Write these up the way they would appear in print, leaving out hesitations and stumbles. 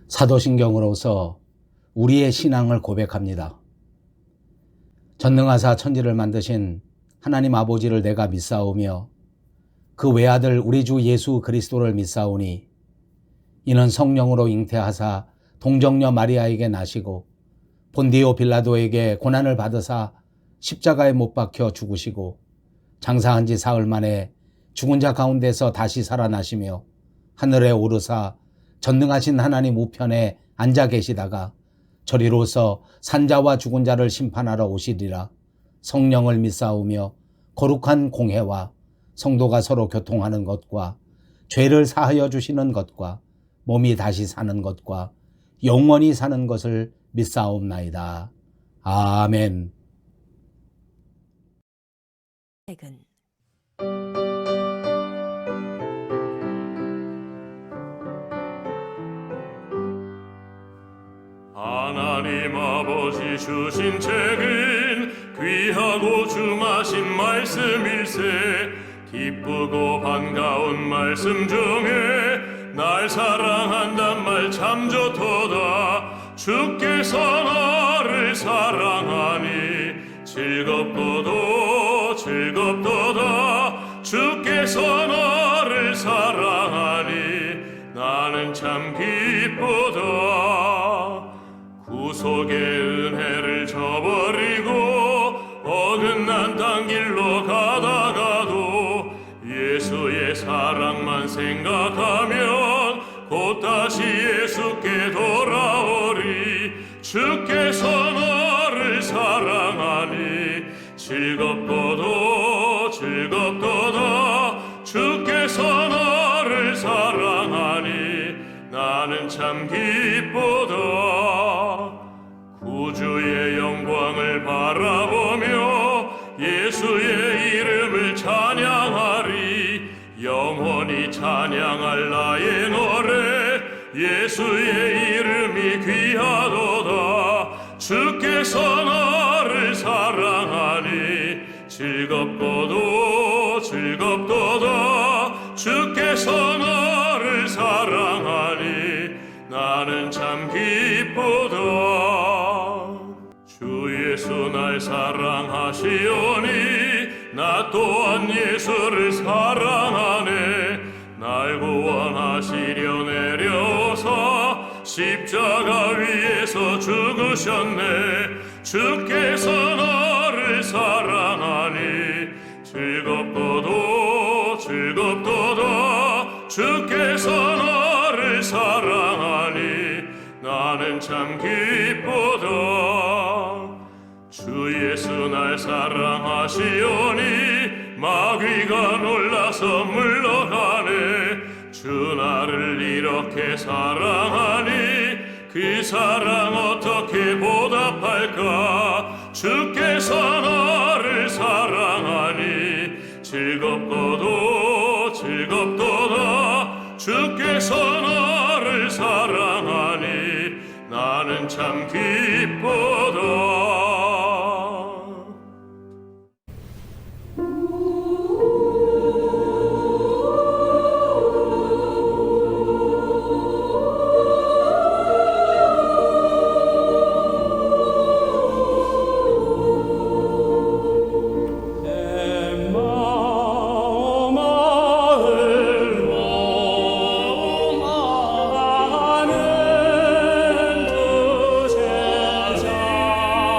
사도신경으로서 우리의 신앙을 고백합니다. 전능하사 천지를 만드신 하나님 아버지를 내가 믿사오며 그 외아들 우리 주 예수 그리스도를 믿사오니 이는 성령으로 잉태하사 동정녀 마리아에게 나시고 본디오 빌라도에게 고난을 받으사 십자가에 못 박혀 죽으시고 장사한 지 사흘 만에 죽은 자 가운데서 다시 살아나시며 하늘에 오르사 전능하신 하나님 우편에 앉아 계시다가 저리로서 산자와 죽은 자를 심판하러 오시리라. 성령을 믿사오며 거룩한 공회와 성도가 서로 교통하는 것과 죄를 사하여 주시는 것과 몸이 다시 사는 것과 영원히 사는 것을 믿사옵나이다. 아멘. 하나님 아버지 주신 책은 귀하고 중하신 말씀일세. 기쁘고 반가운 말씀 중에 날 사랑한단 말 참 좋도다. 주께서 나를 사랑하니 즐겁도다 즐겁도다. 주께서 나를 사랑하니 나는 참 기쁘다. 구속의 은혜를 저버리고 어긋난 딴 길로 가다가도 예수의 사랑만 생각하면 곧 다시 예수께 돌아오리. 주께서 나를 사랑하니 즐겁도다 즐겁도다. 주께서 나를 사랑하니 나는 참 기쁘다. 구주의 영광을 바라보며 예수의 이름을 찬양하리. 영원히 찬양할 나의 노래 예수의 이름이 귀하도다. 주께서 나를 사랑하니 즐겁도다 즐겁도다. 주께서 나를 사랑하니 나는 참 기쁘다. 주 예수 날 사랑하시오니 나 또한 예수를 사랑하네. 날 구원하시려 내려오사 십자가 위에서 죽으셨네. 주께서 나를 사랑하니 즐겁도다 즐겁도다. 주께서 나를 사랑하니 나는 참 기쁘다. 주 예수 날 사랑하시오니 마귀가 놀라서 물러가네. 주 나를 이렇게 사랑하니 그 사랑 어떻게 보답할까. 주께서 나를 사랑하니 즐겁도다 즐겁도다. 주께서 나를 사랑하니 나는 참 기쁘다. 주 제자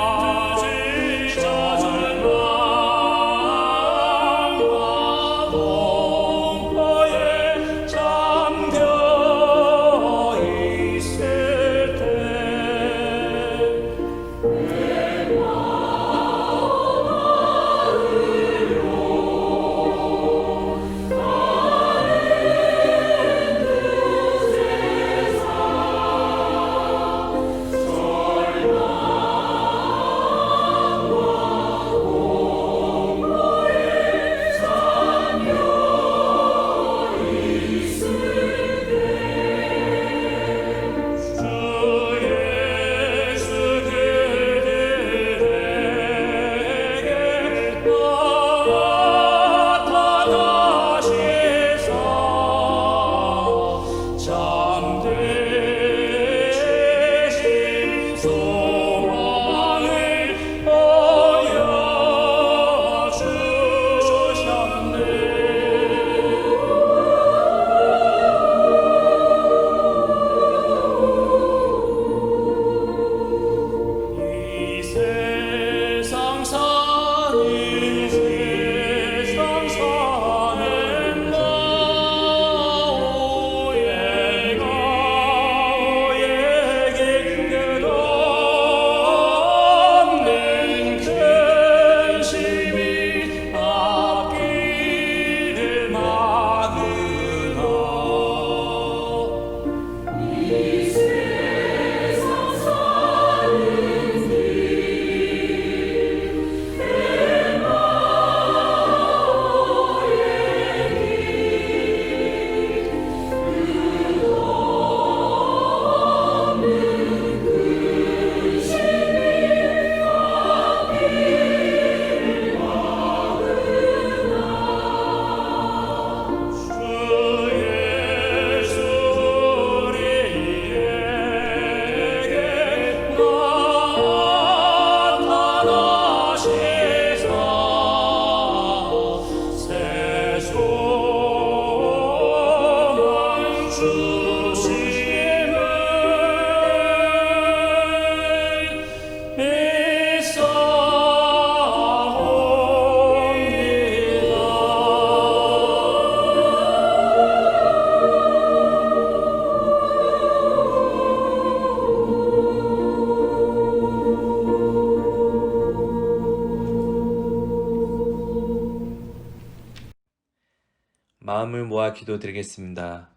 마음을 모아 기도드리겠습니다.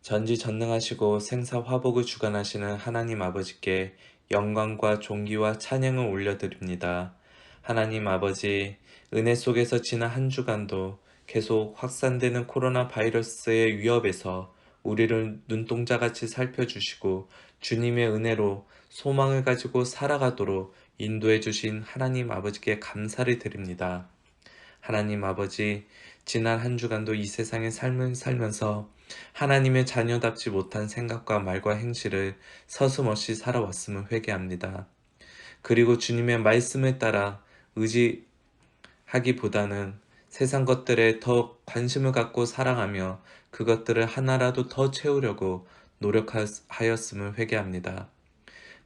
전지전능하시고 생사화복을 주관하시는 하나님 아버지께 영광과 존귀와 찬양을 올려드립니다. 하나님 아버지, 은혜 속에서 지난 한 주간도 계속 확산되는 코로나 바이러스의 위협에서 우리를 눈동자같이 살펴주시고 주님의 은혜로 소망을 가지고 살아가도록 인도해 주신 하나님 아버지께 감사를 드립니다. 하나님 아버지, 지난 한 주간도 이 세상의 삶을 살면서 하나님의 자녀답지 못한 생각과 말과 행실을 서슴없이 살아왔음을 회개합니다. 그리고 주님의 말씀을 따라 의지하기보다는 세상 것들에 더 관심을 갖고 사랑하며 그것들을 하나라도 더 채우려고 노력하였음을 회개합니다.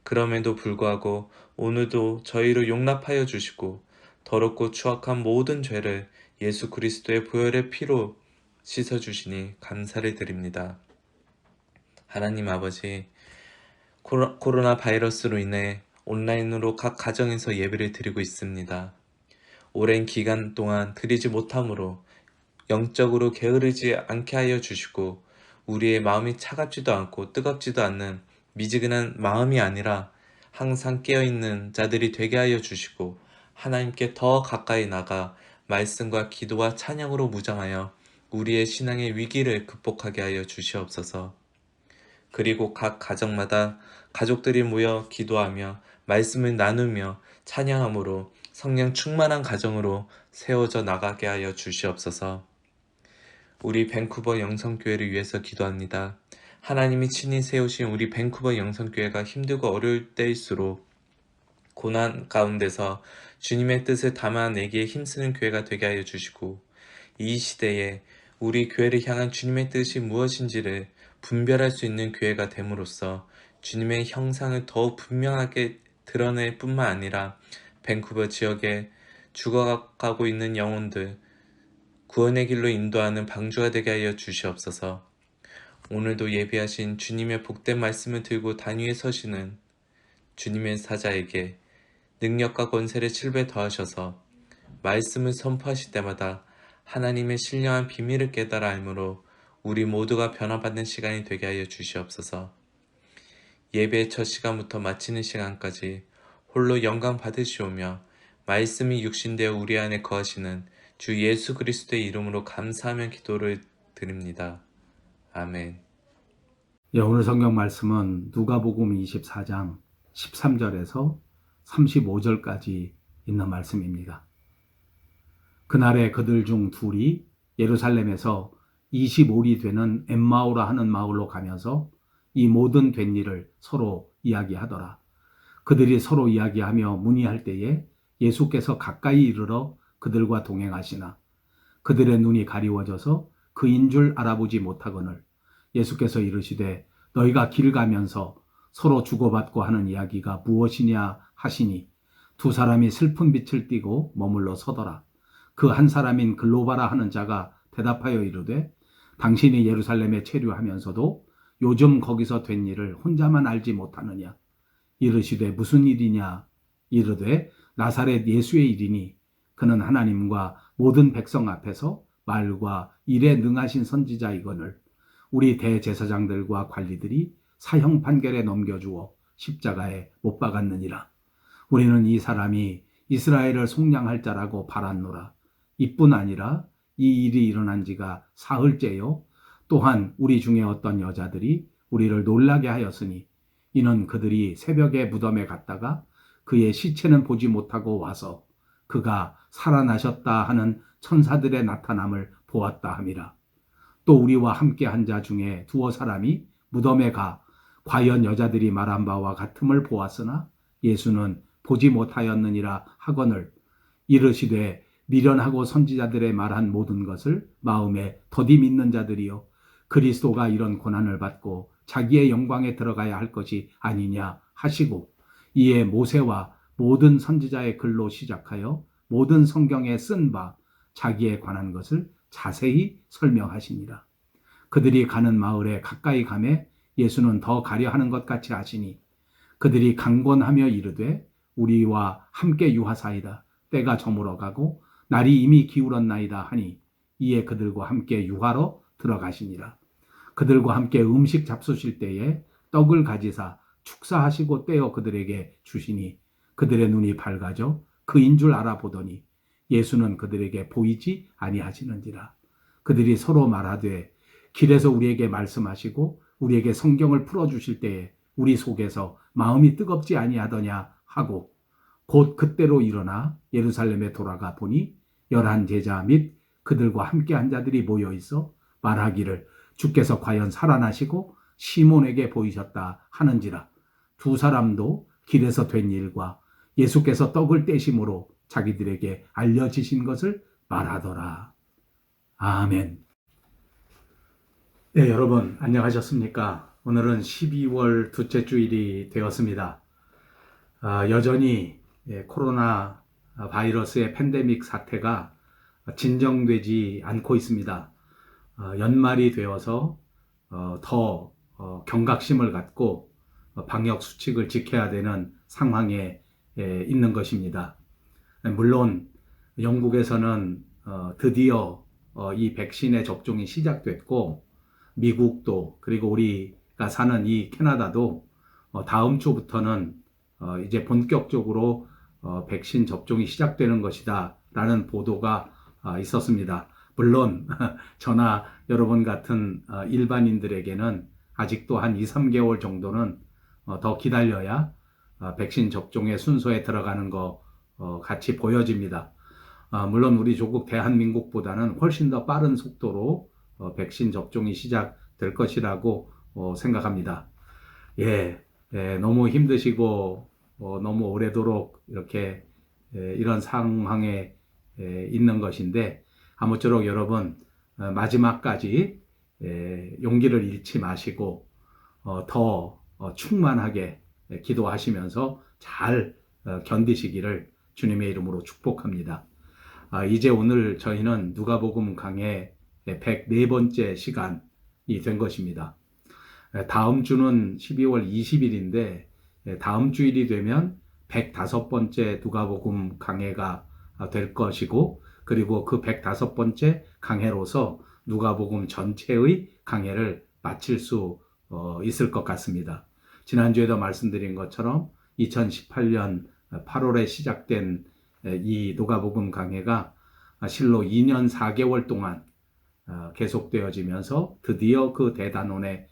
그럼에도 불구하고 오늘도 저희를 용납하여 주시고 더럽고 추악한 모든 죄를 예수 그리스도의 보혈의 피로 씻어주시니 감사를 드립니다. 하나님 아버지, 코로나 바이러스로 인해 온라인으로 각 가정에서 예배를 드리고 있습니다. 오랜 기간 동안 드리지 못함으로 영적으로 게으르지 않게 하여 주시고 우리의 마음이 차갑지도 않고 뜨겁지도 않는 미지근한 마음이 아니라 항상 깨어있는 자들이 되게 하여 주시고 하나님께 더 가까이 나가 말씀과 기도와 찬양으로 무장하여 우리의 신앙의 위기를 극복하게 하여 주시옵소서. 그리고 각 가정마다 가족들이 모여 기도하며 말씀을 나누며 찬양함으로 성령 충만한 가정으로 세워져 나가게 하여 주시옵소서. 우리 밴쿠버 영성교회를 위해서 기도합니다. 하나님이 친히 세우신 우리 밴쿠버 영성교회가 힘들고 어려울 때일수록 고난 가운데서 주님의 뜻을 담아내기에 힘쓰는 교회가 되게 하여 주시고 이 시대에 우리 교회를 향한 주님의 뜻이 무엇인지를 분별할 수 있는 교회가 됨으로써 주님의 형상을 더욱 분명하게 드러낼 뿐만 아니라 밴쿠버 지역에 죽어가고 있는 영혼들 구원의 길로 인도하는 방주가 되게 하여 주시옵소서. 오늘도 예비하신 주님의 복된 말씀을 들고 단위에 서시는 주님의 사자에게 능력과 권세를 7배 더하셔서 말씀을 선포하실 때마다 하나님의 신령한 비밀을 깨달아 알므로 우리 모두가 변화받는 시간이 되게 하여 주시옵소서. 예배의 첫 시간부터 마치는 시간까지 홀로 영광 받으시오며 말씀이 육신되어 우리 안에 거하시는 주 예수 그리스도의 이름으로 감사하며 기도를 드립니다. 아멘. 예, 오늘 성경 말씀은 누가복음 24장 13절에서 35절까지 있는 말씀입니다. 그날에 그들 중 둘이 예루살렘에서 25리 되는 엠마오라 하는 마을로 가면서 이 모든 된 일을 서로 이야기하더라. 그들이 서로 이야기하며 문의할 때에 예수께서 가까이 이르러 그들과 동행하시나 그들의 눈이 가리워져서 그인 줄 알아보지 못하거늘 예수께서 이르시되 너희가 길 가면서 서로 주고받고 하는 이야기가 무엇이냐 하시니 두 사람이 슬픈 빛을 띠고 머물러 서더라. 그 한 사람인 글로바라 하는 자가 대답하여 이르되 당신이 예루살렘에 체류하면서도 요즘 거기서 된 일을 혼자만 알지 못하느냐. 이르시되 무슨 일이냐. 이르되 나사렛 예수의 일이니 그는 하나님과 모든 백성 앞에서 말과 일에 능하신 선지자이거늘 우리 대제사장들과 관리들이 사형 판결에 넘겨주어 십자가에 못 박았느니라. 우리는 이 사람이 이스라엘을 속량할 자라고 바랐노라. 이뿐 아니라 이 일이 일어난 지가 사흘째요. 또한 우리 중에 어떤 여자들이 우리를 놀라게 하였으니 이는 그들이 새벽에 무덤에 갔다가 그의 시체는 보지 못하고 와서 그가 살아나셨다 하는 천사들의 나타남을 보았다 함이라. 또 우리와 함께 한 자 중에 두어 사람이 무덤에 가 과연 여자들이 말한 바와 같음을 보았으나 예수는 보지 못하였느니라 하거늘 이르시되 미련하고 선지자들의 말한 모든 것을 마음에 더디 믿는 자들이요 그리스도가 이런 고난을 받고 자기의 영광에 들어가야 할 것이 아니냐 하시고 이에 모세와 모든 선지자의 글로 시작하여 모든 성경에 쓴 바 자기에 관한 것을 자세히 설명하시니라. 그들이 가는 마을에 가까이 가매 예수는 더 가려 하는 것 같이 하시니 그들이 강권하며 이르되 우리와 함께 유하사이다. 때가 저물어 가고 날이 이미 기울었나이다 하니 이에 그들과 함께 유하러 들어가시니라. 그들과 함께 음식 잡수실 때에 떡을 가지사 축사하시고 떼어 그들에게 주시니 그들의 눈이 밝아져 그인 줄 알아보더니 예수는 그들에게 보이지 아니하시는지라. 그들이 서로 말하되 길에서 우리에게 말씀하시고 우리에게 성경을 풀어주실 때에 우리 속에서 마음이 뜨겁지 아니하더냐 하고 곧 그때로 일어나 예루살렘에 돌아가 보니 11 제자 및 그들과 함께한 자들이 모여 있어 말하기를 주께서 과연 살아나시고 시몬에게 보이셨다 하는지라. 두 사람도 길에서 된 일과 예수께서 떡을 떼심으로 자기들에게 알려지신 것을 말하더라. 아멘. 네, 여러분 안녕하셨습니까? 오늘은 12월 둘째 주일이 되었습니다. 여전히 코로나 바이러스의 팬데믹 사태가 진정되지 않고 있습니다. 연말이 되어서 더 경각심을 갖고 방역 수칙을 지켜야 되는 상황에 있는 것입니다. 물론 영국에서는 드디어 이 백신의 접종이 시작됐고 미국도 그리고 우리가 사는 이 캐나다도 다음 주부터는 이제 본격적으로 백신 접종이 시작되는 것이다 라는 보도가 있었습니다. 물론 저나 여러분 같은 일반인들에게는 아직도 한 2, 3개월 정도는 더 기다려야 백신 접종의 순서에 들어가는 거 같이 보여집니다. 물론 우리 조국 대한민국보다는 훨씬 더 빠른 속도로 백신 접종이 시작될 것이라고 생각합니다. 너무 힘드시고 너무 오래도록 이렇게 이런 상황에 있는 것인데 아무쪼록 여러분 마지막까지 용기를 잃지 마시고 더 충만하게 기도하시면서 잘 견디시기를 주님의 이름으로 축복합니다. 이제 오늘 저희는 누가복음 강해 104번째 시간이 된 것입니다. 다음 주는 12월 20일인데 다음 주일이 되면 105번째 누가복음 강해가 될 것이고 그리고 그 105번째 강해로서 누가복음 전체의 강해를 마칠 수 있을 것 같습니다. 지난주에도 말씀드린 것처럼 2018년 8월에 시작된 이 누가복음 강해가 실로 2년 4개월 동안 계속되어지면서 드디어 그 대단원의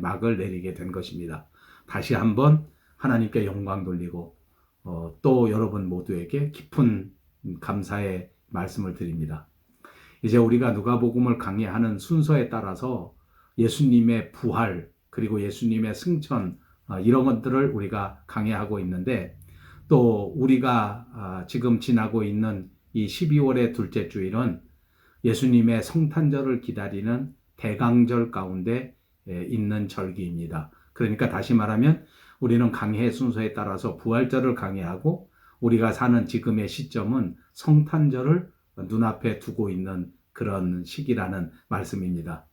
막을 내리게 된 것입니다. 다시 한번 하나님께 영광 돌리고 또 여러분 모두에게 깊은 감사의 말씀을 드립니다. 이제 우리가 누가복음을 강해하는 순서에 따라서 예수님의 부활 그리고 예수님의 승천 이런 것들을 우리가 강해하고 있는데 또 우리가 지금 지나고 있는 이 12월의 둘째 주일은 예수님의 성탄절을 기다리는 대강절 가운데 있는 절기입니다. 그러니까 다시 말하면 우리는 강해 순서에 따라서 부활절을 강해하고 우리가 사는 지금의 시점은 성탄절을 눈앞에 두고 있는 그런 시기라는 말씀입니다.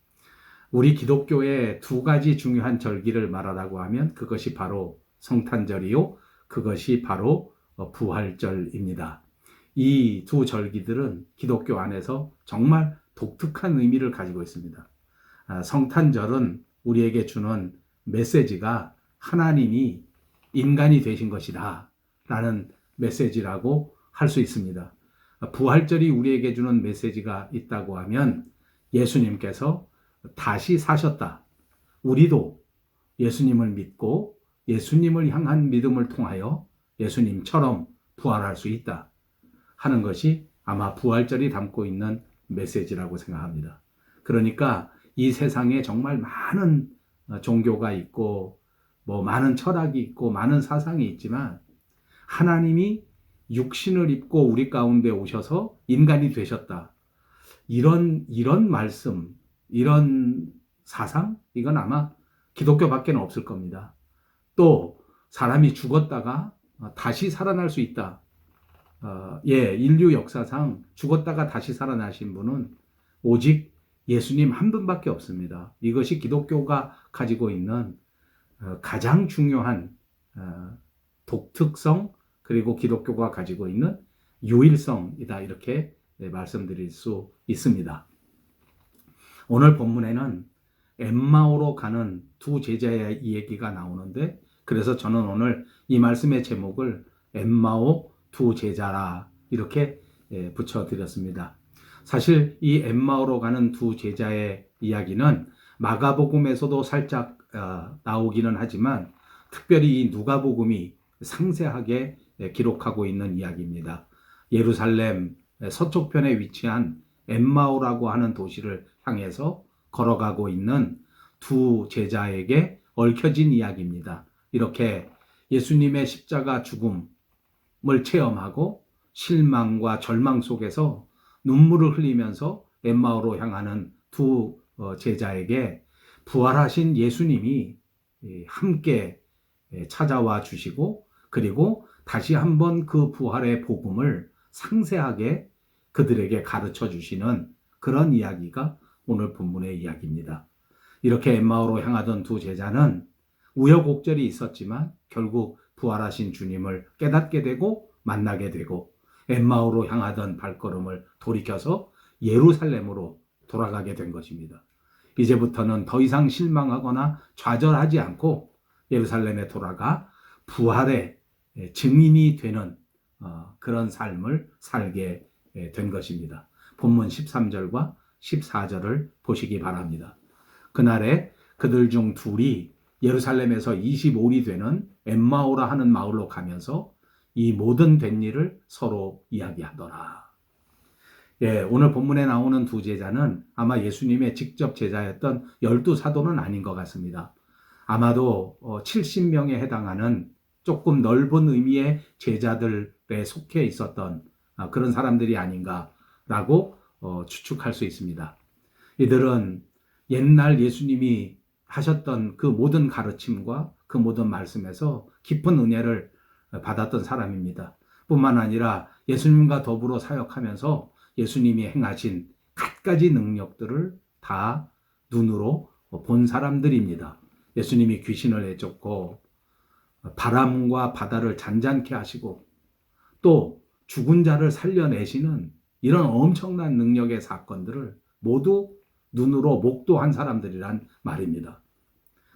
우리 기독교의 두 가지 중요한 절기를 말하라고 하면 그것이 바로 성탄절이요, 그것이 바로 부활절입니다. 이 두 절기들은 기독교 안에서 정말 독특한 의미를 가지고 있습니다. 성탄절은 우리에게 주는 메시지가 하나님이 인간이 되신 것이다 라는 메시지라고 할 수 있습니다. 부활절이 우리에게 주는 메시지가 있다고 하면 예수님께서 다시 사셨다. 우리도 예수님을 믿고 예수님을 향한 믿음을 통하여 예수님처럼 부활할 수 있다 하는 것이 아마 부활절이 담고 있는 메시지라고 생각합니다. 그러니까 이 세상에 정말 많은 종교가 있고 많은 철학이 있고 많은 사상이 있지만 하나님이 육신을 입고 우리 가운데 오셔서 인간이 되셨다. 이런 말씀, 이런 사상, 이건 아마 기독교밖에 없을 겁니다. 또 사람이 죽었다가 다시 살아날 수 있다. 인류 역사상 죽었다가 다시 살아나신 분은 오직 예수님 한 분밖에 없습니다. 이것이 기독교가 가지고 있는 가장 중요한 독특성 그리고 기독교가 가지고 있는 유일성이다 이렇게 말씀드릴 수 있습니다. 오늘 본문에는 엠마오로 가는 두 제자의 이야기가 나오는데, 그래서 저는 오늘 이 말씀의 제목을 엠마오 두 제자라 이렇게 붙여드렸습니다. 사실 이 엠마오로 가는 두 제자의 이야기는 마가복음에서도 살짝 나오기는 하지만 특별히 이 누가복음이 상세하게 기록하고 있는 이야기입니다. 예루살렘 서쪽편에 위치한 엠마오라고 하는 도시를 향해서 걸어가고 있는 두 제자에게 얽혀진 이야기입니다. 이렇게 예수님의 십자가 죽음을 체험하고 실망과 절망 속에서 눈물을 흘리면서 엠마오로 향하는 두 제자에게 부활하신 예수님이 함께 찾아와 주시고, 그리고 다시 한번 그 부활의 복음을 상세하게 그들에게 가르쳐 주시는 그런 이야기가 오늘 본문의 이야기입니다. 이렇게 엠마오로 향하던 두 제자는 우여곡절이 있었지만 결국 부활하신 주님을 깨닫게 되고 만나게 되고, 엠마오로 향하던 발걸음을 돌이켜서 예루살렘으로 돌아가게 된 것입니다. 이제부터는 더 이상 실망하거나 좌절하지 않고 예루살렘에 돌아가 부활의 증인이 되는 그런 삶을 살게 된 것입니다. 본문 13절과 14절을 보시기 바랍니다. 그날에 그들 중 둘이 예루살렘에서 25리 되는 엠마오라 하는 마을로 가면서 이 모든 된 일을 서로 이야기하더라. 오늘 본문에 나오는 두 제자는 아마 예수님의 직접 제자였던 12사도는 아닌 것 같습니다. 아마도 70명에 해당하는 조금 넓은 의미의 제자들에 속해 있었던 그런 사람들이 아닌가라고 추측할 수 있습니다. 이들은 옛날 예수님이 하셨던 그 모든 가르침과 그 모든 말씀에서 깊은 은혜를 받았던 사람입니다. 뿐만 아니라 예수님과 더불어 사역하면서 예수님이 행하신 갖가지 능력들을 다 눈으로 본 사람들입니다. 예수님이 귀신을 내쫓고 바람과 바다를 잔잔케 하시고 또 죽은 자를 살려내시는 이런 엄청난 능력의 사건들을 모두 눈으로 목도한 사람들이란 말입니다.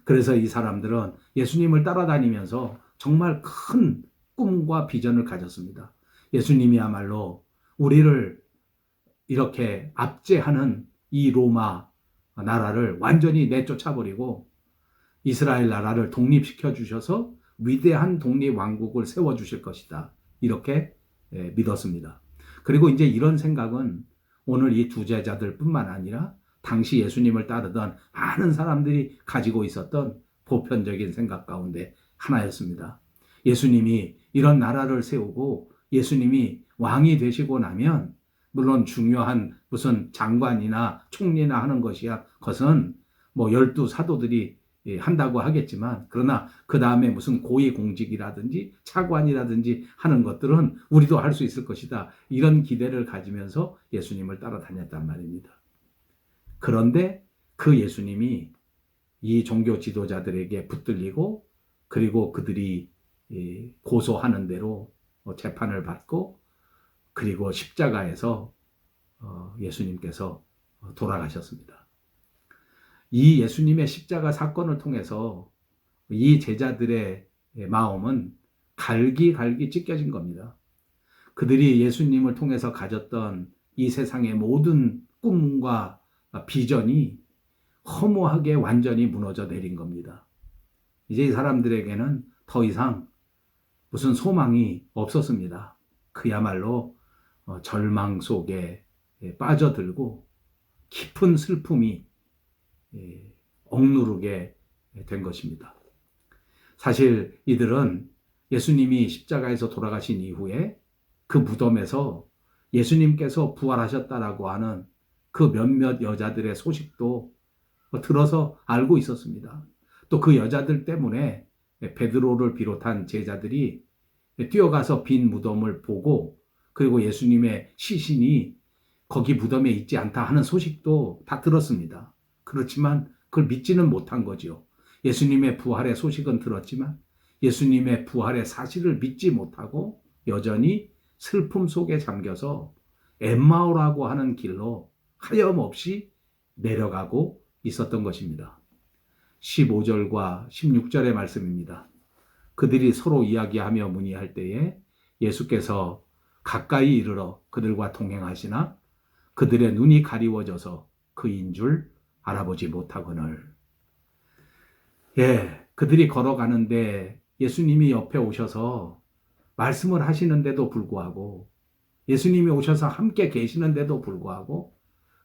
그래서 이 사람들은 예수님을 따라다니면서 정말 큰 꿈과 비전을 가졌습니다. 예수님이야말로 우리를 이렇게 압제하는 이 로마 나라를 완전히 내쫓아버리고 이스라엘 나라를 독립시켜 주셔서 위대한 독립왕국을 세워주실 것이다. 이렇게 믿었습니다. 그리고 이제 이런 생각은 오늘 이 두 제자들 뿐만 아니라 당시 예수님을 따르던 많은 사람들이 가지고 있었던 보편적인 생각 가운데 하나였습니다. 예수님이 이런 나라를 세우고 예수님이 왕이 되시고 나면 물론 중요한 무슨 장관이나 총리나 하는 것은 뭐 12사도들이 한다고 하겠지만, 그러나 그 다음에 무슨 고위공직이라든지 차관이라든지 하는 것들은 우리도 할 수 있을 것이다. 이런 기대를 가지면서 예수님을 따라다녔단 말입니다. 그런데 그 예수님이 이 종교 지도자들에게 붙들리고, 그리고 그들이 고소하는 대로 재판을 받고, 그리고 십자가에서 예수님께서 돌아가셨습니다. 이 예수님의 십자가 사건을 통해서 이 제자들의 마음은 갈기갈기 찢겨진 겁니다. 그들이 예수님을 통해서 가졌던 이 세상의 모든 꿈과 비전이 허무하게 완전히 무너져 내린 겁니다. 이제 이 사람들에게는 더 이상 무슨 소망이 없었습니다. 그야말로 절망 속에 빠져들고 깊은 슬픔이 억누르게 된 것입니다. 사실 이들은 예수님이 십자가에서 돌아가신 이후에 그 무덤에서 예수님께서 부활하셨다라고 하는 그 몇몇 여자들의 소식도 들어서 알고 있었습니다. 또 그 여자들 때문에 베드로를 비롯한 제자들이 뛰어가서 빈 무덤을 보고, 그리고 예수님의 시신이 거기 무덤에 있지 않다 하는 소식도 다 들었습니다. 그렇지만 그걸 믿지는 못한 거죠. 예수님의 부활의 소식은 들었지만 예수님의 부활의 사실을 믿지 못하고 여전히 슬픔 속에 잠겨서 엠마오라고 하는 길로 하염없이 내려가고 있었던 것입니다. 15절과 16절의 말씀입니다. 그들이 서로 이야기하며 문의할 때에 예수께서 가까이 이르러 그들과 동행하시나 그들의 눈이 가리워져서 그인 줄 알아보지 못하거늘. 그들이 걸어가는데 예수님이 옆에 오셔서 말씀을 하시는데도 불구하고, 예수님이 오셔서 함께 계시는데도 불구하고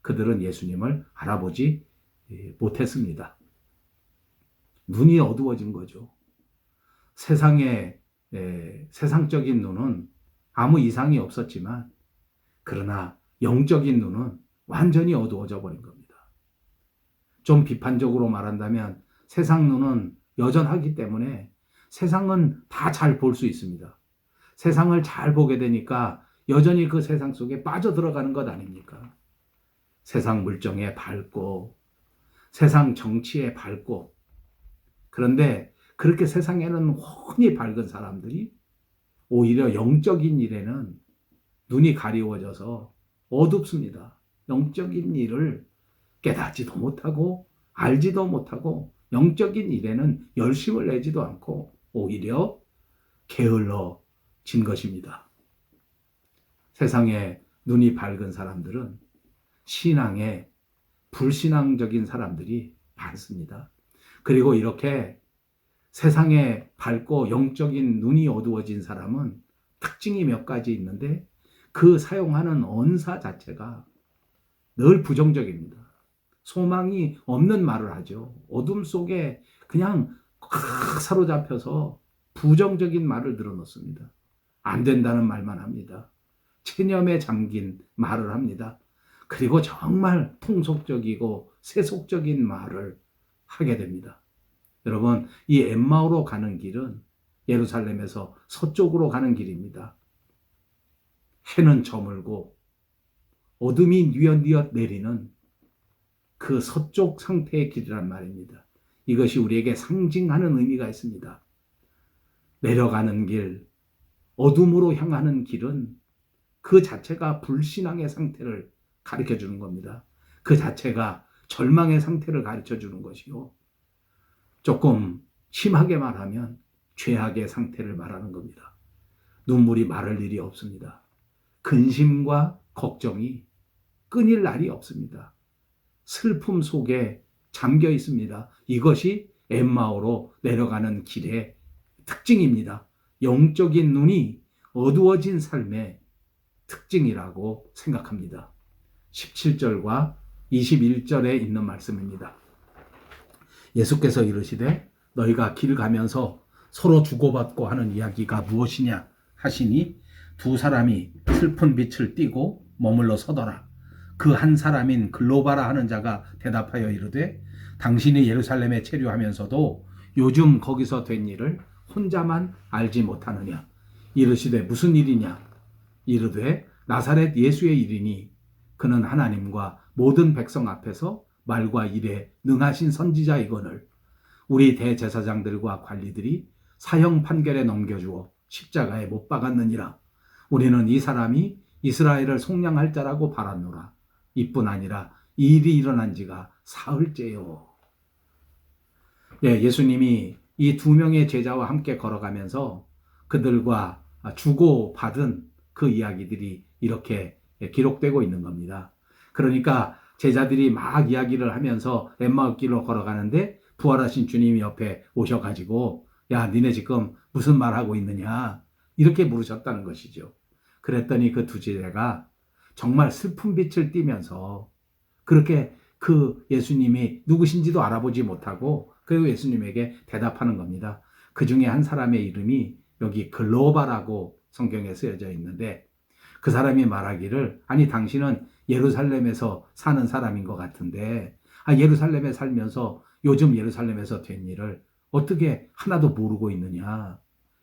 그들은 예수님을 알아보지 못했습니다. 눈이 어두워진 거죠. 세상적인 눈은 아무 이상이 없었지만, 그러나 영적인 눈은 완전히 어두워져 버린 겁니다. 좀 비판적으로 말한다면 세상 눈은 여전하기 때문에 세상은 다 잘 볼 수 있습니다. 세상을 잘 보게 되니까 여전히 그 세상 속에 빠져들어가는 것 아닙니까? 세상 물정에 밝고 세상 정치에 밝고, 그런데 그렇게 세상에는 훤히 밝은 사람들이 오히려 영적인 일에는 눈이 가리워져서 어둡습니다. 영적인 일을 깨닫지도 못하고 알지도 못하고 영적인 일에는 열심을 내지도 않고 오히려 게을러진 것입니다. 세상에 눈이 밝은 사람들은 신앙에 불신앙적인 사람들이 많습니다. 그리고 이렇게 세상에 밝고 영적인 눈이 어두워진 사람은 특징이 몇 가지 있는데, 그 사용하는 언사 자체가 늘 부정적입니다. 소망이 없는 말을 하죠. 어둠 속에 그냥 꽉 사로잡혀서 부정적인 말을 늘어놓습니다. 안 된다는 말만 합니다. 체념에 잠긴 말을 합니다. 그리고 정말 통속적이고 세속적인 말을 하게 됩니다. 여러분, 이 엠마오로 가는 길은 예루살렘에서 서쪽으로 가는 길입니다. 해는 저물고 어둠이 뉘엿뉘엿 내리는 그 서쪽 상태의 길이란 말입니다. 이것이 우리에게 상징하는 의미가 있습니다. 내려가는 길, 어둠으로 향하는 길은 그 자체가 불신앙의 상태를 가르쳐 주는 겁니다. 그 자체가 절망의 상태를 가르쳐 주는 것이요, 조금 심하게 말하면 죄악의 상태를 말하는 겁니다. 눈물이 마를 일이 없습니다. 근심과 걱정이 끊일 날이 없습니다. 슬픔 속에 잠겨 있습니다. 이것이 엠마오로 내려가는 길의 특징입니다. 영적인 눈이 어두워진 삶의 특징이라고 생각합니다. 17절과 21절에 있는 말씀입니다. 예수께서 이르시되 너희가 길 가면서 서로 주고받고 하는 이야기가 무엇이냐 하시니, 두 사람이 슬픈 빛을 띠고 머물러 서더라. 그 한 사람인 글로바라 하는 자가 대답하여 이르되 당신이 예루살렘에 체류하면서도 요즘 거기서 된 일을 혼자만 알지 못하느냐. 이르시되 무슨 일이냐. 이르되 나사렛 예수의 일이니 그는 하나님과 모든 백성 앞에서 말과 일에 능하신 선지자이거늘 우리 대제사장들과 관리들이 사형 판결에 넘겨주어 십자가에 못 박았느니라. 우리는 이 사람이 이스라엘을 속량할 자라고 바랐노라. 이뿐 아니라 이 일이 일어난 지가 사흘째요. 예수님이 이 두 명의 제자와 함께 걸어가면서 그들과 주고받은 그 이야기들이 이렇게 기록되고 있는 겁니다. 그러니까 제자들이 막 이야기를 하면서 엠마오 길로 걸어가는데 부활하신 주님이 옆에 오셔가지고 야, 니네 지금 무슨 말하고 있느냐 이렇게 물으셨다는 것이죠. 그랬더니 그 두 제자가 정말 슬픈 빛을 띠면서 그렇게 그 예수님이 누구신지도 알아보지 못하고 그리고 예수님에게 대답하는 겁니다. 그 중에 한 사람의 이름이 여기 글로바라고 성경에 쓰여져 있는데, 그 사람이 말하기를 아니 당신은 예루살렘에서 사는 사람인 것 같은데 예루살렘에 살면서 요즘 예루살렘에서 된 일을 어떻게 하나도 모르고 있느냐.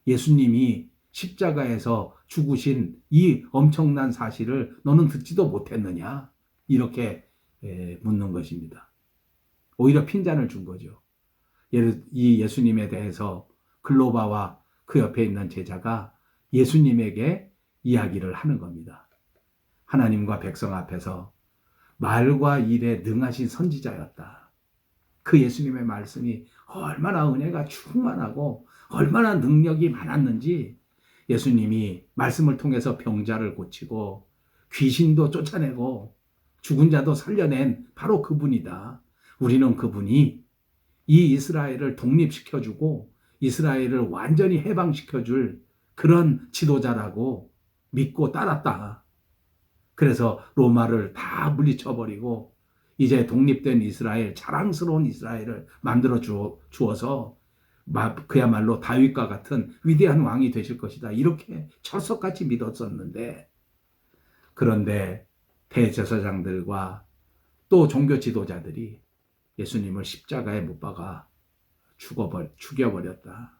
예수님이 십자가에서 죽으신 이 엄청난 사실을 너는 듣지도 못했느냐. 이렇게 묻는 것입니다. 오히려 핀잔을 준 거죠. 이 예수님에 대해서 글로바와 그 옆에 있는 제자가 예수님에게 이야기를 하는 겁니다. 하나님과 백성 앞에서 말과 일에 능하신 선지자였다. 그 예수님의 말씀이 얼마나 은혜가 충만하고 얼마나 능력이 많았는지 예수님이 말씀을 통해서 병자를 고치고 귀신도 쫓아내고 죽은 자도 살려낸 바로 그분이다. 우리는 그분이 이 이스라엘을 독립시켜주고 이스라엘을 완전히 해방시켜줄 그런 지도자라고 믿고 따랐다. 그래서 로마를 다 물리쳐버리고 이제 독립된 이스라엘, 자랑스러운 이스라엘을 만들어 주어서 그야말로 다윗과 같은 위대한 왕이 되실 것이다. 이렇게 철석같이 믿었었는데, 그런데 대제사장들과 또 종교 지도자들이 예수님을 십자가에 못 박아 죽여버렸다.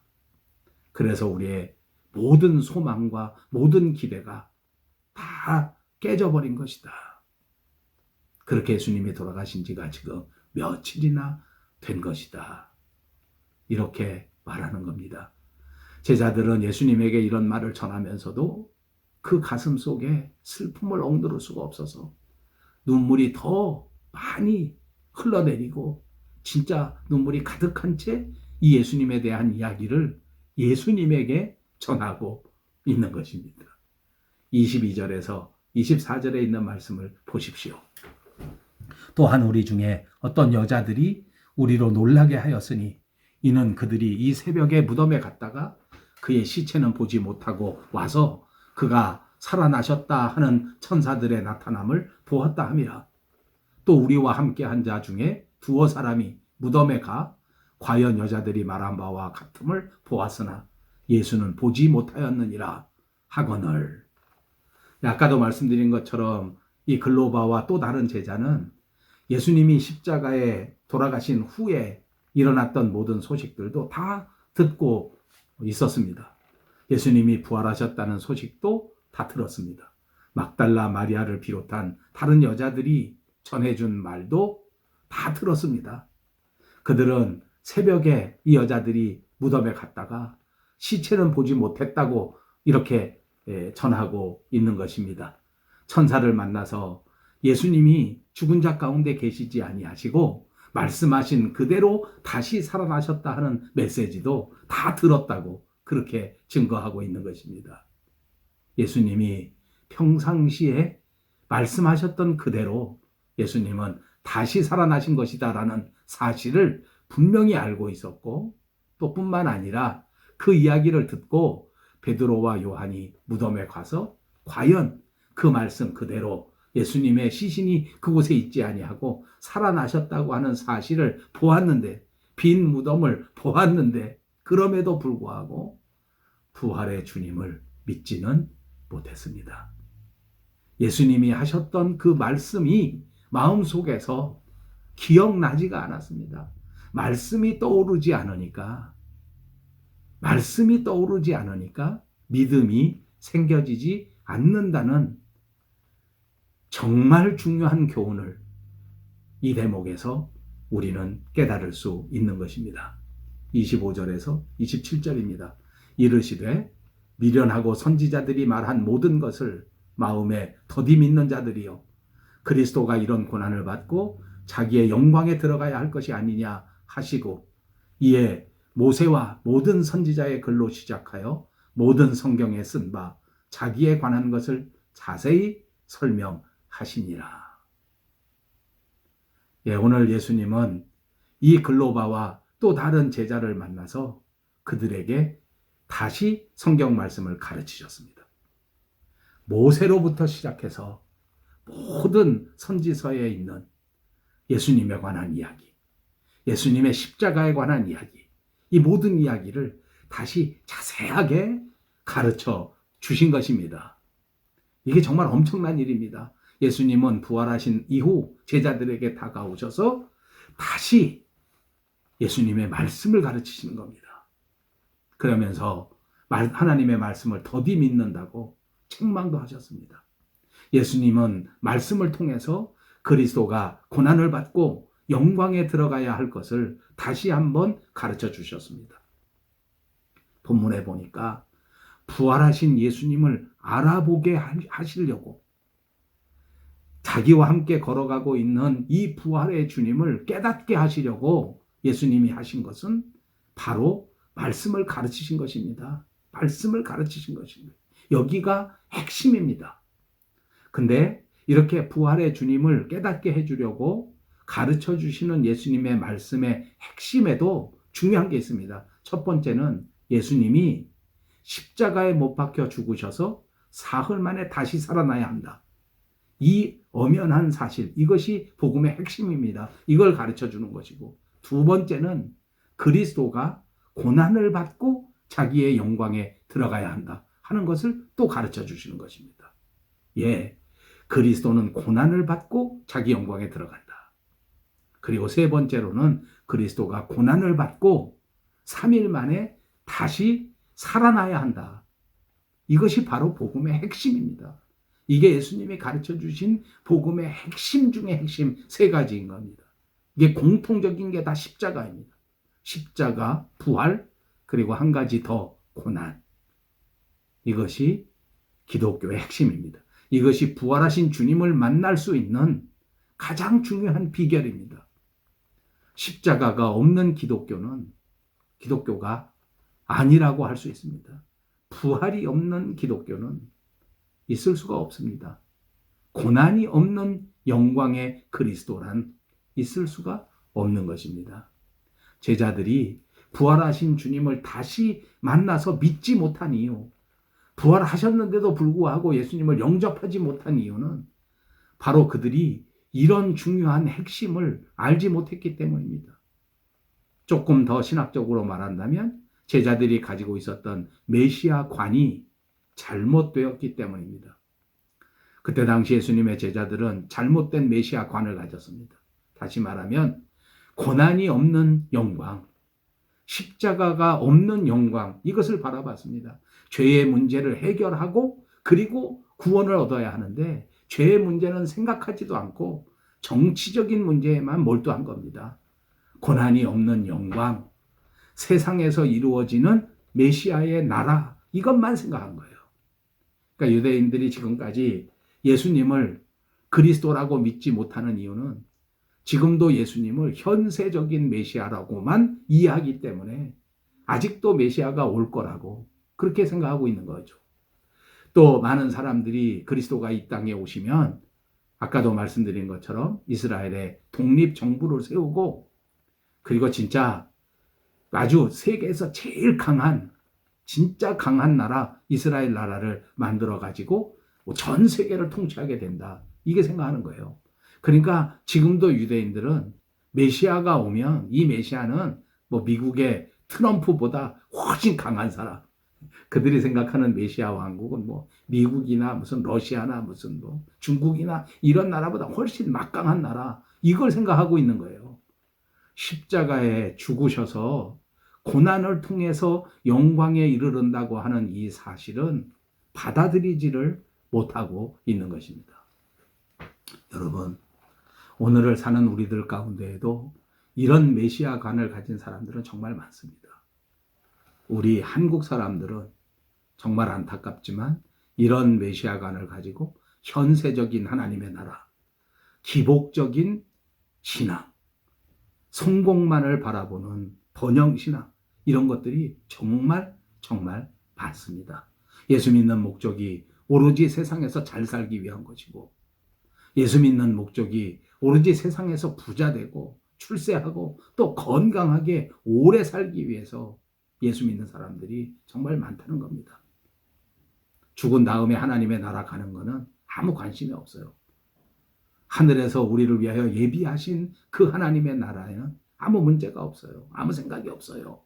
그래서 우리의 모든 소망과 모든 기대가 다 깨져버린 것이다. 그렇게 예수님이 돌아가신 지가 지금 며칠이나 된 것이다. 이렇게 말하는 겁니다. 제자들은 예수님에게 이런 말을 전하면서도 그 가슴 속에 슬픔을 억누를 수가 없어서 눈물이 더 많이 흘러내리고 진짜 눈물이 가득한 채 이 예수님에 대한 이야기를 예수님에게 전하고 있는 것입니다. 22절에서 24절에 있는 말씀을 보십시오. 또한 우리 중에 어떤 여자들이 우리로 놀라게 하였으니 이는 그들이 이 새벽에 무덤에 갔다가 그의 시체는 보지 못하고 와서 그가 살아나셨다 하는 천사들의 나타남을 보았다 함이라. 또 우리와 함께 한 자 중에 두어 사람이 무덤에 가 과연 여자들이 말한 바와 같음을 보았으나 예수는 보지 못하였느니라 하거늘. 아까도 말씀드린 것처럼 이 글로바와 또 다른 제자는 예수님이 십자가에 돌아가신 후에 일어났던 모든 소식들도 다 듣고 있었습니다. 예수님이 부활하셨다는 소식도 다 들었습니다. 막달라 마리아를 비롯한 다른 여자들이 전해준 말도 다 들었습니다. 그들은 새벽에 이 여자들이 무덤에 갔다가 시체는 보지 못했다고 이렇게 전하고 있는 것입니다. 천사를 만나서 예수님이 죽은 자 가운데 계시지 아니하시고 말씀하신 그대로 다시 살아나셨다 하는 메시지도 다 들었다고 그렇게 증거하고 있는 것입니다. 예수님이 평상시에 말씀하셨던 그대로 예수님은 다시 살아나신 것이다라는 사실을 분명히 알고 있었고, 또 뿐만 아니라 그 이야기를 듣고 베드로와 요한이 무덤에 가서 과연 그 말씀 그대로 예수님의 시신이 그곳에 있지 아니하고 살아나셨다고 하는 사실을 보았는데, 빈 무덤을 보았는데 그럼에도 불구하고 부활의 주님을 믿지는 못했습니다. 예수님이 하셨던 그 말씀이 마음속에서 기억나지가 않았습니다. 말씀이 떠오르지 않으니까 믿음이 생겨지지 않는다는 정말 중요한 교훈을 이 대목에서 우리는 깨달을 수 있는 것입니다. 25절에서 27절입니다. 이르시되 미련하고 선지자들이 말한 모든 것을 마음에 더디 믿는 자들이요 그리스도가 이런 고난을 받고 자기의 영광에 들어가야 할 것이 아니냐 하시고, 이에 모세와 모든 선지자의 글로 시작하여 모든 성경에 쓴 바 자기에 관한 것을 자세히 설명하시니라. 오늘 예수님은 이 글로바와 또 다른 제자를 만나서 그들에게 다시 성경 말씀을 가르치셨습니다. 모세로부터 시작해서 모든 선지서에 있는 예수님에 관한 이야기, 예수님의 십자가에 관한 이야기, 이 모든 이야기를 다시 자세하게 가르쳐 주신 것입니다. 이게 정말 엄청난 일입니다. 예수님은 부활하신 이후 제자들에게 다가오셔서 다시 예수님의 말씀을 가르치시는 겁니다. 그러면서 하나님의 말씀을 더디 믿는다고 책망도 하셨습니다. 예수님은 말씀을 통해서 그리스도가 고난을 받고 영광에 들어가야 할 것을 다시 한번 가르쳐 주셨습니다. 본문에 보니까 부활하신 예수님을 알아보게 하시려고 자기와 함께 걸어가고 있는 이 부활의 주님을 깨닫게 하시려고 예수님이 하신 것은 바로 말씀을 가르치신 것입니다. 말씀을 가르치신 것입니다. 여기가 핵심입니다. 근데 이렇게 부활의 주님을 깨닫게 해주려고 가르쳐 주시는 예수님의 말씀의 핵심에도 중요한 게 있습니다. 첫 번째는 예수님이 십자가에 못 박혀 죽으셔서 사흘 만에 다시 살아나야 한다. 이 엄연한 사실, 이것이 복음의 핵심입니다. 이걸 가르쳐 주는 것이고, 두 번째는 그리스도가 고난을 받고 자기의 영광에 들어가야 한다 하는 것을 또 가르쳐 주시는 것입니다. 예, 그리스도는 고난을 받고 자기 영광에 들어간다. 그리고 세 번째로는 그리스도가 고난을 받고 3일 만에 다시 살아나야 한다. 이것이 바로 복음의 핵심입니다. 이게 예수님이 가르쳐 주신 복음의 핵심 중에 핵심 세 가지인 겁니다. 이게 공통적인 게 다 십자가입니다. 십자가, 부활, 그리고 한 가지 더 고난. 이것이 기독교의 핵심입니다. 이것이 부활하신 주님을 만날 수 있는 가장 중요한 비결입니다. 십자가가 없는 기독교가 아니라고 할 수 있습니다. 부활이 없는 기독교는 있을 수가 없습니다. 고난이 없는 영광의 그리스도란 있을 수가 없는 것입니다. 제자들이 부활하신 주님을 다시 만나서 믿지 못한 이유, 부활하셨는데도 불구하고 예수님을 영접하지 못한 이유는 바로 그들이 이런 중요한 핵심을 알지 못했기 때문입니다. 조금 더 신학적으로 말한다면 제자들이 가지고 있었던 메시아관이 잘못되었기 때문입니다. 그때 당시 예수님의 제자들은 잘못된 메시아관을 가졌습니다. 다시 말하면 고난이 없는 영광, 십자가가 없는 영광, 이것을 바라봤습니다. 죄의 문제를 해결하고 그리고 구원을 얻어야 하는데 죄의 문제는 생각하지도 않고 정치적인 문제에만 몰두한 겁니다. 고난이 없는 영광, 세상에서 이루어지는 메시아의 나라, 이것만 생각한 거예요. 그러니까 유대인들이 지금까지 예수님을 그리스도라고 믿지 못하는 이유는 지금도 예수님을 현세적인 메시아라고만 이해하기 때문에 아직도 메시아가 올 거라고 그렇게 생각하고 있는 거죠. 또 많은 사람들이 그리스도가 이 땅에 오시면 아까도 말씀드린 것처럼 이스라엘의 독립정부를 세우고 그리고 진짜 아주 세계에서 제일 강한 진짜 강한 나라 이스라엘 나라를 만들어 가지고 전 세계를 통치하게 된다. 이게 생각하는 거예요. 그러니까 지금도 유대인들은 메시아가 오면 이 메시아는 뭐 미국의 트럼프보다 훨씬 강한 사람. 그들이 생각하는 메시아 왕국은 뭐 미국이나 무슨 러시아나 무슨 뭐 중국이나 이런 나라보다 훨씬 막강한 나라. 이걸 생각하고 있는 거예요. 십자가에 죽으셔서 고난을 통해서 영광에 이르른다고 하는 이 사실은 받아들이지를 못하고 있는 것입니다. 여러분, 오늘을 사는 우리들 가운데에도 이런 메시아관을 가진 사람들은 정말 많습니다. 우리 한국 사람들은 정말 안타깝지만 이런 메시아관을 가지고 현세적인 하나님의 나라, 기복적인 신앙, 성공만을 바라보는 번영신앙, 이런 것들이 정말 많습니다. 예수 믿는 목적이 오로지 세상에서 잘 살기 위한 것이고 예수 믿는 목적이 오로지 세상에서 부자 되고 출세하고 또 건강하게 오래 살기 위해서 예수 믿는 사람들이 정말 많다는 겁니다. 죽은 다음에 하나님의 나라 가는 거는 아무 관심이 없어요. 하늘에서 우리를 위하여 예비하신 그 하나님의 나라에는 아무 문제가 없어요. 아무 생각이 없어요.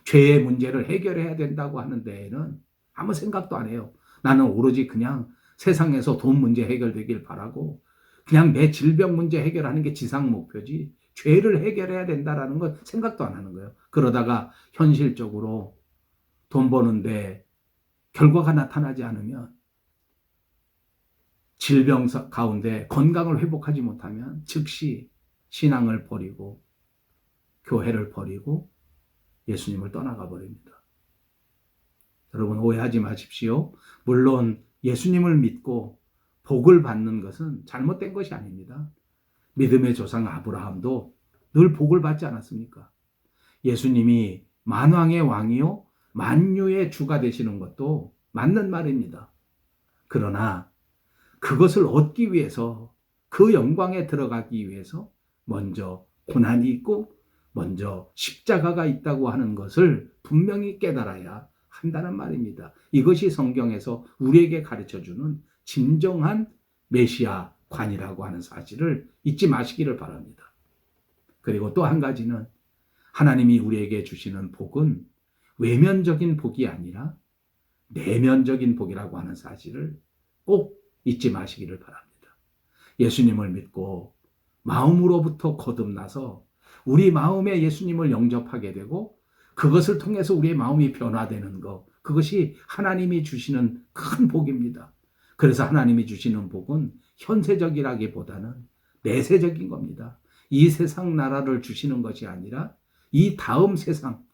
죄의 문제를 해결해야 된다고 하는 데에는 아무 생각도 안 해요. 나는 오로지 그냥 세상에서 돈 문제 해결되길 바라고 그냥 내 질병 문제 해결하는 게 지상 목표지 죄를 해결해야 된다라는 건 생각도 안 하는 거예요. 그러다가 현실적으로 돈 버는데 결과가 나타나지 않으면 질병 가운데 건강을 회복하지 못하면 즉시 신앙을 버리고 교회를 버리고 예수님을 떠나가 버립니다. 여러분 오해하지 마십시오. 물론 예수님을 믿고 복을 받는 것은 잘못된 것이 아닙니다. 믿음의 조상 아브라함도 늘 복을 받지 않았습니까? 예수님이 만왕의 왕이요 만유의 주가 되시는 것도 맞는 말입니다. 그러나 그것을 얻기 위해서, 그 영광에 들어가기 위해서 먼저 고난이 있고 먼저 십자가가 있다고 하는 것을 분명히 깨달아야 한다는 말입니다. 이것이 성경에서 우리에게 가르쳐주는 진정한 메시아관이라고 하는 사실을 잊지 마시기를 바랍니다. 그리고 또 한 가지는 하나님이 우리에게 주시는 복은 외면적인 복이 아니라 내면적인 복이라고 하는 사실을 꼭 잊지 마시기를 바랍니다. 예수님을 믿고 마음으로부터 거듭나서 우리 마음에 예수님을 영접하게 되고 그것을 통해서 우리의 마음이 변화되는 것, 그것이 하나님이 주시는 큰 복입니다. 그래서 하나님이 주시는 복은 현세적이라기보다는 내세적인 겁니다. 이 세상 나라를 주시는 것이 아니라 이 다음 세상,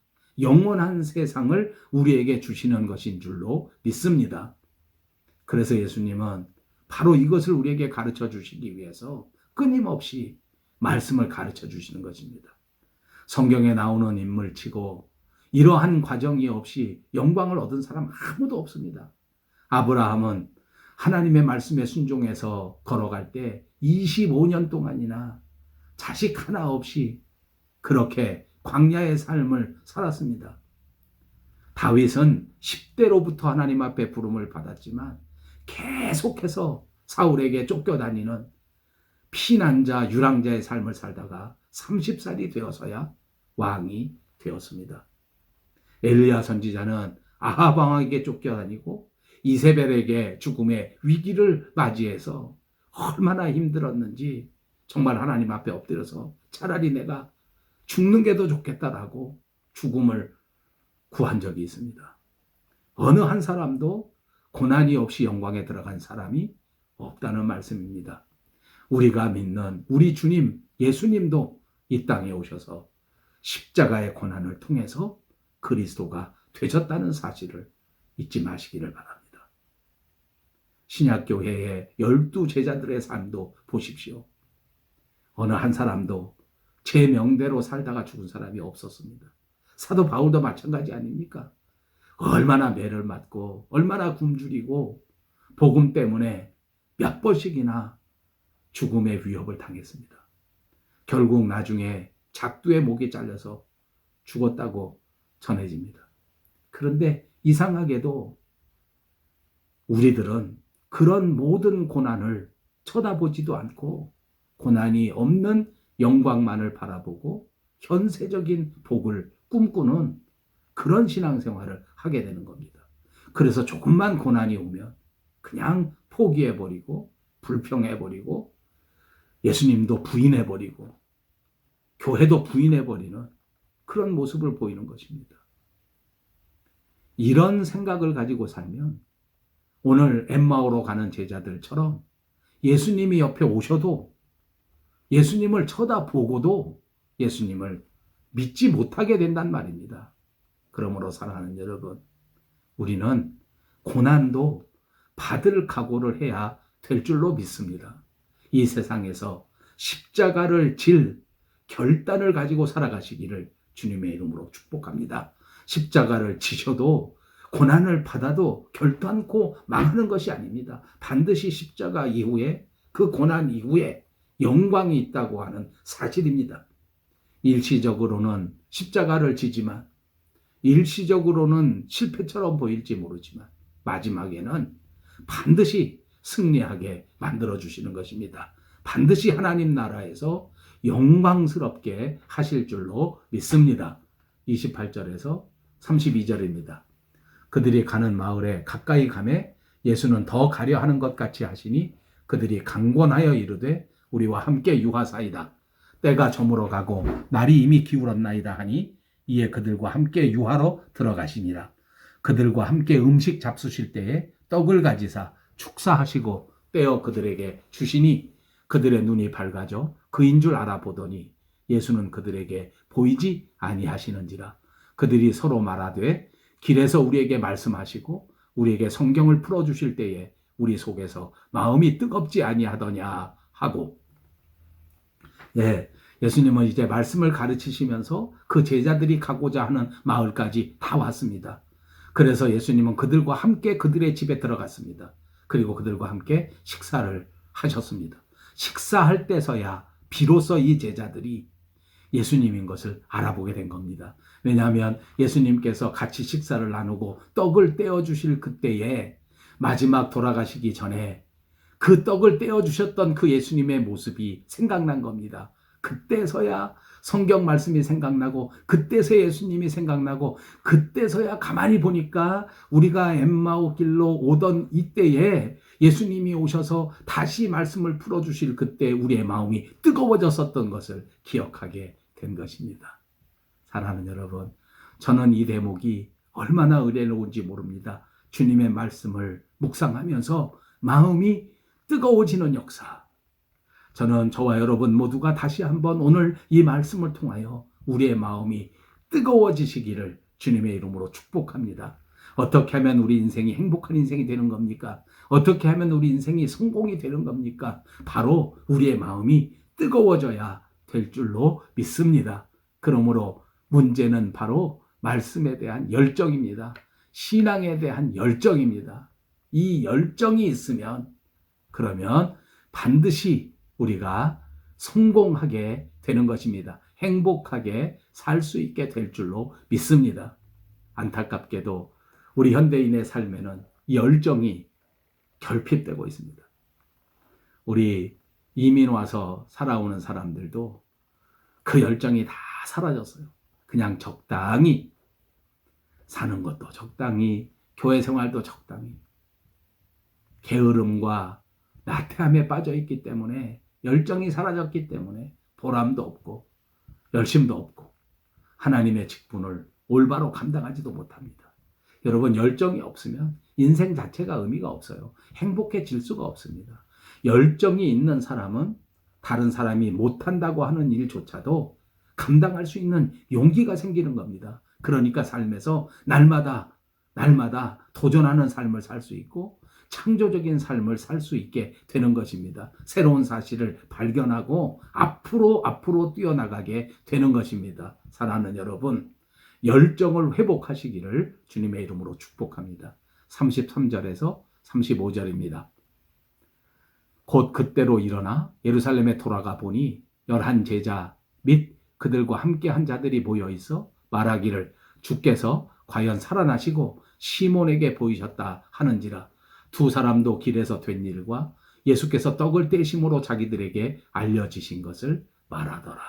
영원한 세상을 우리에게 주시는 것인 줄로 믿습니다. 그래서 예수님은 바로 이것을 우리에게 가르쳐 주시기 위해서 끊임없이 말씀을 가르쳐 주시는 것입니다. 성경에 나오는 인물치고 이러한 과정이 없이 영광을 얻은 사람 아무도 없습니다. 아브라함은 하나님의 말씀에 순종해서 걸어갈 때 25년 동안이나 자식 하나 없이 그렇게 광야의 삶을 살았습니다. 다윗은 10대로부터 하나님 앞에 부름을 받았지만 계속해서 사울에게 쫓겨다니는 피난자, 유랑자의 삶을 살다가 30살이 되어서야 왕이 되었습니다. 엘리야 선지자는 아합 왕에게 쫓겨다니고 이세벨에게 죽음의 위기를 맞이해서 얼마나 힘들었는지 정말 하나님 앞에 엎드려서 차라리 내가 죽는 게 더 좋겠다라고 죽음을 구한 적이 있습니다. 어느 한 사람도 고난이 없이 영광에 들어간 사람이 없다는 말씀입니다. 우리가 믿는 우리 주님 예수님도 이 땅에 오셔서 십자가의 고난을 통해서 그리스도가 되셨다는 사실을 잊지 마시기를 바랍니다. 신약교회의 12제자들의 삶도 보십시오. 어느 한 사람도 제 명대로 살다가 죽은 사람이 없었습니다. 사도 바울도 마찬가지 아닙니까? 얼마나 매를 맞고 얼마나 굶주리고 복음 때문에 몇 번씩이나 죽음의 위협을 당했습니다. 결국 나중에 작두의 목이 잘려서 죽었다고 전해집니다. 그런데 이상하게도 우리들은 그런 모든 고난을 쳐다보지도 않고 고난이 없는 영광만을 바라보고 현세적인 복을 꿈꾸는 그런 신앙생활을 하게 되는 겁니다. 그래서 조금만 고난이 오면 그냥 포기해버리고 불평해버리고 예수님도 부인해버리고 교회도 부인해버리는 그런 모습을 보이는 것입니다. 이런 생각을 가지고 살면 오늘 엠마오로 가는 제자들처럼 예수님이 옆에 오셔도 예수님을 쳐다보고도 예수님을 믿지 못하게 된단 말입니다. 그러므로 사랑하는 여러분, 우리는 고난도 받을 각오를 해야 될 줄로 믿습니다. 이 세상에서 십자가를 질 결단을 가지고 살아가시기를 주님의 이름으로 축복합니다. 십자가를 지셔도 고난을 받아도 결단코 망하는 것이 아닙니다. 반드시 십자가 이후에 그 고난 이후에 영광이 있다고 하는 사실입니다. 일시적으로는 십자가를 지지만 일시적으로는 실패처럼 보일지 모르지만 마지막에는 반드시 승리하게 만들어주시는 것입니다. 반드시 하나님 나라에서 영광스럽게 하실 줄로 믿습니다. 28절에서 32절입니다. 그들이 가는 마을에 가까이 가매 예수는 더 가려 하는 것 같이 하시니 그들이 강권하여 이르되 우리와 함께 유하사이다. 때가 저물어 가고 날이 이미 기울었나이다 하니 이에 그들과 함께 유하로 들어가시니라. 그들과 함께 음식 잡수실 때에 떡을 가지사 축사하시고 떼어 그들에게 주시니 그들의 눈이 밝아져 그인 줄 알아보더니 예수는 그들에게 보이지 아니하시는지라. 그들이 서로 말하되 길에서 우리에게 말씀하시고 우리에게 성경을 풀어주실 때에 우리 속에서 마음이 뜨겁지 아니하더냐 하고, 예수님은 이제 말씀을 가르치시면서 그 제자들이 가고자 하는 마을까지 다 왔습니다. 그래서 예수님은 그들과 함께 그들의 집에 들어갔습니다. 그리고 그들과 함께 식사를 하셨습니다. 식사할 때서야 비로소 이 제자들이 예수님인 것을 알아보게 된 겁니다. 왜냐하면 예수님께서 같이 식사를 나누고 떡을 떼어주실 그때에 마지막 돌아가시기 전에 그 떡을 떼어주셨던 그 예수님의 모습이 생각난 겁니다. 그때서야 성경 말씀이 생각나고, 그때서 예수님이 생각나고, 그때서야 가만히 보니까 우리가 엠마오 길로 오던 이때에 예수님이 오셔서 다시 말씀을 풀어주실 그때 우리의 마음이 뜨거워졌었던 것을 기억하게 된 것입니다. 사랑하는 여러분, 저는 이 대목이 얼마나 은혜로운지 모릅니다. 주님의 말씀을 묵상하면서 마음이 뜨거워지는 역사. 저는 저와 여러분 모두가 다시 한번 오늘 이 말씀을 통하여 우리의 마음이 뜨거워지시기를 주님의 이름으로 축복합니다. 어떻게 하면 우리 인생이 행복한 인생이 되는 겁니까? 어떻게 하면 우리 인생이 성공이 되는 겁니까? 바로 우리의 마음이 뜨거워져야 될 줄로 믿습니다. 그러므로 문제는 바로 말씀에 대한 열정입니다. 신앙에 대한 열정입니다. 이 열정이 있으면 그러면 반드시 우리가 성공하게 되는 것입니다. 행복하게 살 수 있게 될 줄로 믿습니다. 안타깝게도 우리 현대인의 삶에는 열정이 결핍되고 있습니다. 우리 이민 와서 살아오는 사람들도 그 열정이 다 사라졌어요. 그냥 적당히 사는 것도 적당히, 교회 생활도 적당히, 게으름과 나태함에 빠져 있기 때문에, 열정이 사라졌기 때문에 보람도 없고 열심도 없고 하나님의 직분을 올바로 감당하지도 못합니다. 여러분, 열정이 없으면 인생 자체가 의미가 없어요. 행복해질 수가 없습니다. 열정이 있는 사람은 다른 사람이 못한다고 하는 일조차도 감당할 수 있는 용기가 생기는 겁니다. 그러니까 삶에서 날마다 도전하는 삶을 살 수 있고 창조적인 삶을 살 수 있게 되는 것입니다. 새로운 사실을 발견하고 앞으로 뛰어나가게 되는 것입니다. 사랑하는 여러분, 열정을 회복하시기를 주님의 이름으로 축복합니다. 33절에서 35절입니다. 곧 그때로 일어나 예루살렘에 돌아가 보니 11 제자 및 그들과 함께 한 자들이 모여 있어 말하기를 주께서 과연 살아나시고 시몬에게 보이셨다 하는지라. 두 사람도 길에서 된 일과 예수께서 떡을 떼심으로 자기들에게 알려지신 것을 말하더라.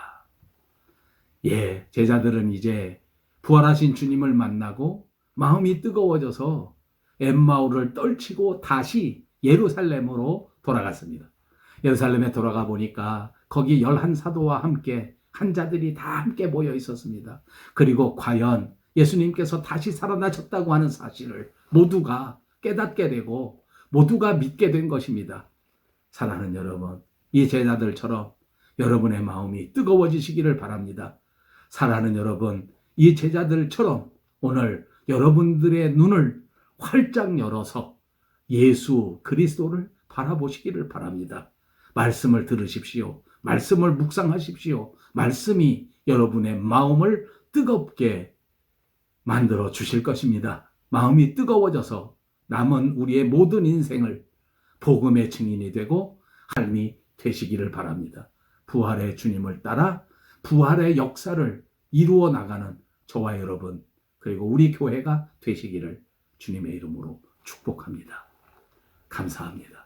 제자들은 이제 부활하신 주님을 만나고 마음이 뜨거워져서 엠마오를 떨치고 다시 예루살렘으로 돌아갔습니다. 예루살렘에 돌아가 보니까 거기 11 사도와 함께 한 자들이 다 함께 모여 있었습니다. 그리고 과연 예수님께서 다시 살아나셨다고 하는 사실을 모두가 깨닫게 되고 모두가 믿게 된 것입니다. 사랑하는 여러분, 이 제자들처럼 여러분의 마음이 뜨거워지시기를 바랍니다. 사랑하는 여러분, 이 제자들처럼 오늘 여러분들의 눈을 활짝 열어서 예수 그리스도를 바라보시기를 바랍니다. 말씀을 들으십시오. 말씀을 묵상하십시오. 말씀이 여러분의 마음을 뜨겁게 만들어 주실 것입니다. 마음이 뜨거워져서 남은 우리의 모든 인생을 복음의 증인이 되고 삶이 되시기를 바랍니다. 부활의 주님을 따라 부활의 역사를 이루어 나가는 저와 여러분, 그리고 우리 교회가 되시기를 주님의 이름으로 축복합니다. 감사합니다.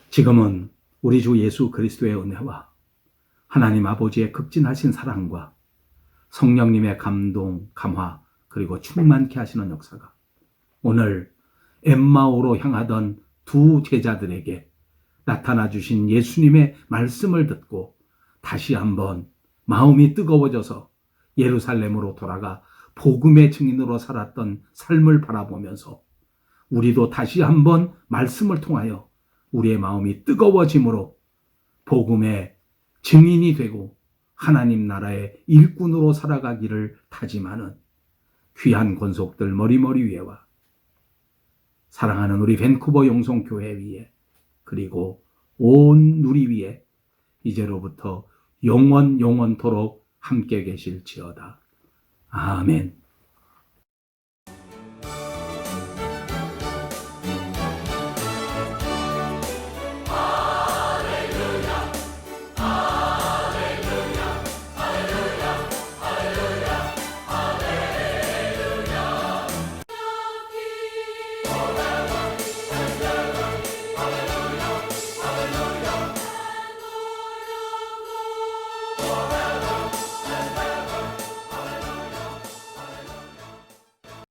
지금은 우리 주 예수 그리스도의 은혜와 하나님 아버지의 극진하신 사랑과 성령님의 감동, 감화, 그리고 충만케 하시는 역사가 오늘 엠마오로 향하던 두 제자들에게 나타나 주신 예수님의 말씀을 듣고 다시 한번 마음이 뜨거워져서 예루살렘으로 돌아가 복음의 증인으로 살았던 삶을 바라보면서 우리도 다시 한번 말씀을 통하여 우리의 마음이 뜨거워짐으로 복음의 증인이 되고 하나님 나라의 일꾼으로 살아가기를 다짐하는 귀한 권속들 머리머리 위에와 사랑하는 우리 밴쿠버 영성교회 위에 그리고 온 누리 위에 이제로부터 영원토록 함께 계실지어다. 아멘.